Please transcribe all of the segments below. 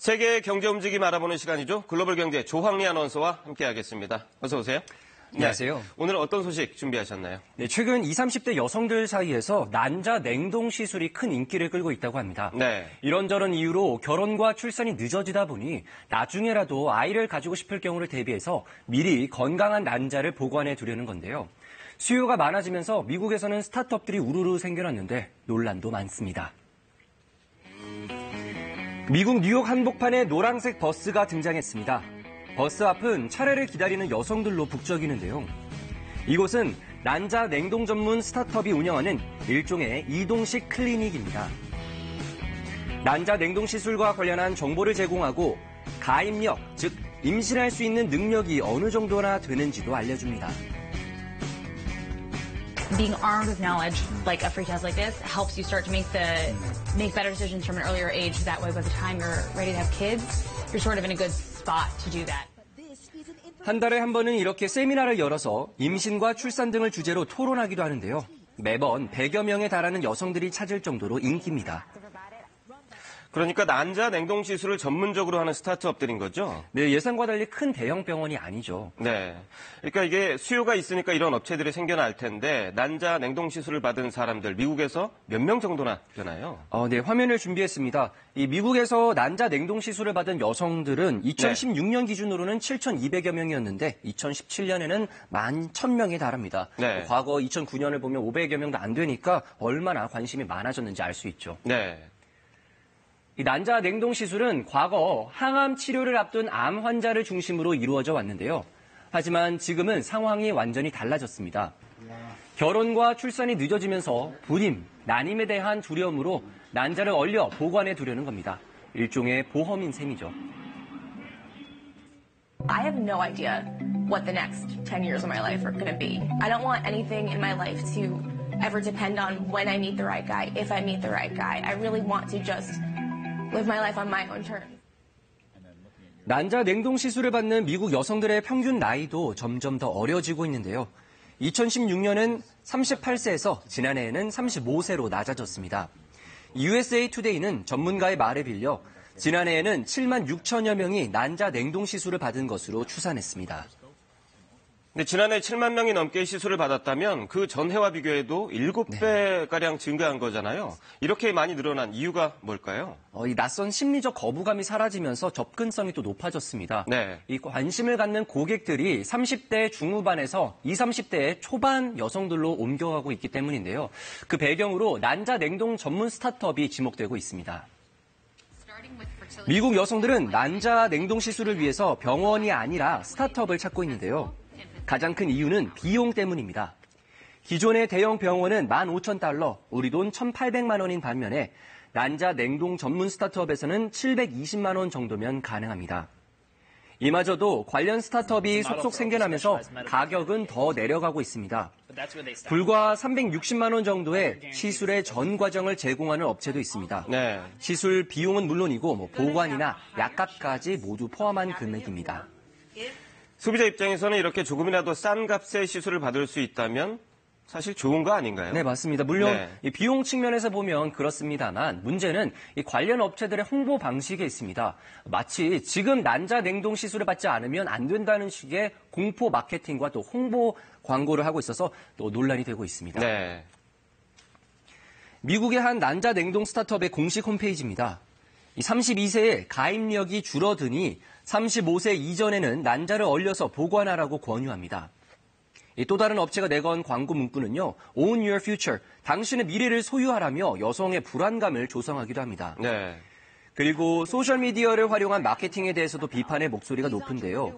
세계 경제 움직임 알아보는 시간이죠. 글로벌 경제 조황리 아나운서와 함께하겠습니다. 어서 오세요. 안녕하세요. 네, 오늘 어떤 소식 준비하셨나요? 네, 최근 20, 30대 여성들 사이에서 난자 냉동 시술이 큰 인기를 끌고 있다고 합니다. 네. 이런저런 이유로 결혼과 출산이 늦어지다 보니 나중에라도 아이를 가지고 싶을 경우를 대비해서 미리 건강한 난자를 보관해 두려는 건데요. 수요가 많아지면서 미국에서는 스타트업들이 우르르 생겨났는데 논란도 많습니다. 미국 뉴욕 한복판에 노란색 버스가 등장했습니다. 버스 앞은 차례를 기다리는 여성들로 북적이는데요. 이곳은 난자 냉동 전문 스타트업이 운영하는 일종의 이동식 클리닉입니다. 난자 냉동 시술과 관련한 정보를 제공하고 가입력, 즉 임신할 수 있는 능력이 어느 정도나 되는지도 알려줍니다. Being armed with knowledge, like a free test like this, helps you start to make better decisions from an earlier age. That way, by the time you're ready to have kids, you're sort of in a good spot to do that. 한 달에 한 번은 이렇게 세미나를 열어서 임신과 출산 등을 주제로 토론하기도 하는데요. 매번 100여 명에 달하는 여성들이 찾을 정도로 인기입니다. 그러니까 난자 냉동 시술을 전문적으로 하는 스타트업들인 거죠? 네, 예상과 달리 큰 대형 병원이 아니죠. 네. 그러니까 이게 수요가 있으니까 이런 업체들이 생겨날 텐데 난자 냉동 시술을 받은 사람들 미국에서 몇 명 정도나 되나요? 네, 화면을 준비했습니다. 이 미국에서 난자 냉동 시술을 받은 여성들은 2016년 기준으로는 7,200여 명이었는데 2017년에는 11,000명에 달합니다. 네. 과거 2009년을 보면 500여 명도 안 되니까 얼마나 관심이 많아졌는지 알 수 있죠. 네. 이 난자 냉동 시술은 과거 항암 치료를 앞둔 암 환자를 중심으로 이루어져 왔는데요. 하지만 지금은 상황이 완전히 달라졌습니다. 결혼과 출산이 늦어지면서 불임, 난임에 대한 두려움으로 난자를 얼려 보관해 두려는 겁니다. 일종의 보험인 셈이죠. I have no idea what the next 10 years of my life are going to be. I don't want anything in my life to ever depend on when I meet the right guy, if I meet the right guy. I really want to just live my life on my own terms. 난자 냉동 시술을 받는 미국 여성들의 평균 나이도 점점 더 어려지고 있는데요. 2016년은 38세에서 지난해에는 35세로 낮아졌습니다. USA Today는 전문가의 말을 빌려 지난해에는 7만 6천여 명이 난자 냉동 시술을 받은 것으로 추산했습니다. 근데 지난해 7만 명이 넘게 시술을 받았다면 그 전해와 비교해도 7배가량 증가한 거잖아요. 이렇게 많이 늘어난 이유가 뭘까요? 이 낯선 심리적 거부감이 사라지면서 접근성이 또 높아졌습니다. 네. 이 관심을 갖는 고객들이 30대 중후반에서 20, 30대 초반 여성들로 옮겨가고 있기 때문인데요. 그 배경으로 난자 냉동 전문 스타트업이 지목되고 있습니다. 미국 여성들은 난자 냉동 시술을 위해서 병원이 아니라 스타트업을 찾고 있는데요. 가장 큰 이유는 비용 때문입니다. 기존의 대형 병원은 15,000달러, 우리 돈 1,800만 원인 반면에 난자 냉동 전문 스타트업에서는 720만 원 정도면 가능합니다. 이마저도 관련 스타트업이 속속 생겨나면서 가격은 더 내려가고 있습니다. 불과 360만 원 정도의 시술의 전 과정을 제공하는 업체도 있습니다. 네. 시술 비용은 물론이고 약값까지 약값까지 모두 포함한 금액입니다. 소비자 입장에서는 이렇게 조금이라도 싼 값의 시술을 받을 수 있다면 사실 좋은 거 아닌가요? 네, 맞습니다. 물론 이 비용 측면에서 보면 그렇습니다만 문제는 이 관련 업체들의 홍보 방식에 있습니다. 마치 지금 난자 냉동 시술을 받지 않으면 안 된다는 식의 공포 마케팅과 또 홍보 광고를 하고 있어서 또 논란이 되고 있습니다. 네. 미국의 한 난자 냉동 스타트업의 공식 홈페이지입니다. 32세에 가입력이 줄어드니 35세 이전에는 난자를 얼려서 보관하라고 권유합니다. 또 다른 업체가 내건 광고 문구는요. Own your future, 당신의 미래를 소유하라며 여성의 불안감을 조성하기도 합니다. 네. 그리고 소셜미디어를 활용한 마케팅에 대해서도 비판의 목소리가 높은데요.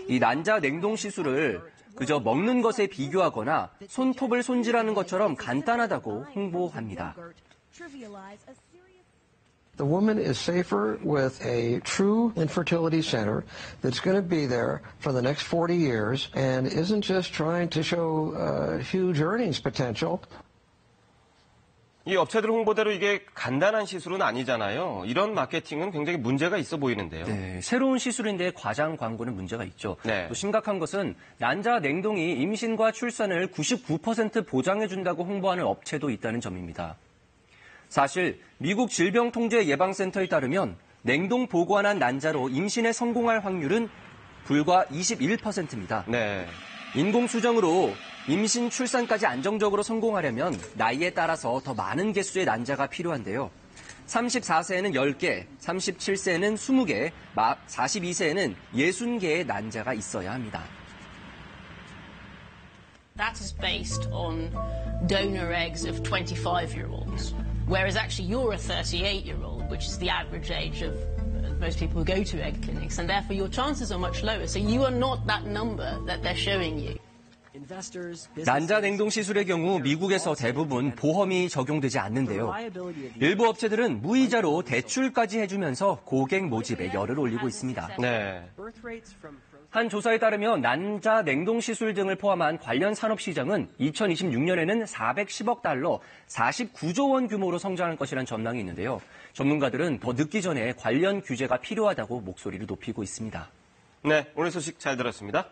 이 난자 냉동 시술을 그저 먹는 것에 비교하거나 손톱을 손질하는 것처럼 간단하다고 홍보합니다. The woman is safer with a true infertility center that's going to be there for the next 40 years and isn't just trying to show huge earnings potential. 이 업체들 홍보대로 이게 간단한 시술은 아니잖아요. 이런 마케팅은 굉장히 문제가 있어 보이는데요. 네, 새로운 시술인데 과장 광고는 문제가 있죠. 네. 또 심각한 것은 난자 냉동이 임신과 출산을 99% 보장해준다고 홍보하는 업체도 있다는 점입니다. 사실 미국 질병통제예방센터에 따르면 냉동 보관한 난자로 임신에 성공할 확률은 불과 21%입니다. 네. 인공수정으로 임신 출산까지 안정적으로 성공하려면 나이에 따라서 더 많은 개수의 난자가 필요한데요. 34세에는 10개, 37세에는 20개, 42세에는 60개의 난자가 있어야 합니다. That is based on donor eggs of 25-year-olds, whereas actually you're a 38-year-old, which is the average age of most people who go to egg clinics, and therefore your chances are much lower. So you are not that number that they're showing you. 난자 냉동 시술의 경우 미국에서 대부분 보험이 적용되지 않는데요. 일부 업체들은 무이자로 대출까지 해주면서 고객 모집에 열을 올리고 있습니다. 네. 한 조사에 따르면 난자 냉동 시술 등을 포함한 관련 산업 시장은 2026년에는 410억 달러, 49조 원 규모로 성장할 것이라는 전망이 있는데요. 전문가들은 더 늦기 전에 관련 규제가 필요하다고 목소리를 높이고 있습니다. 네, 오늘 소식 잘 들었습니다.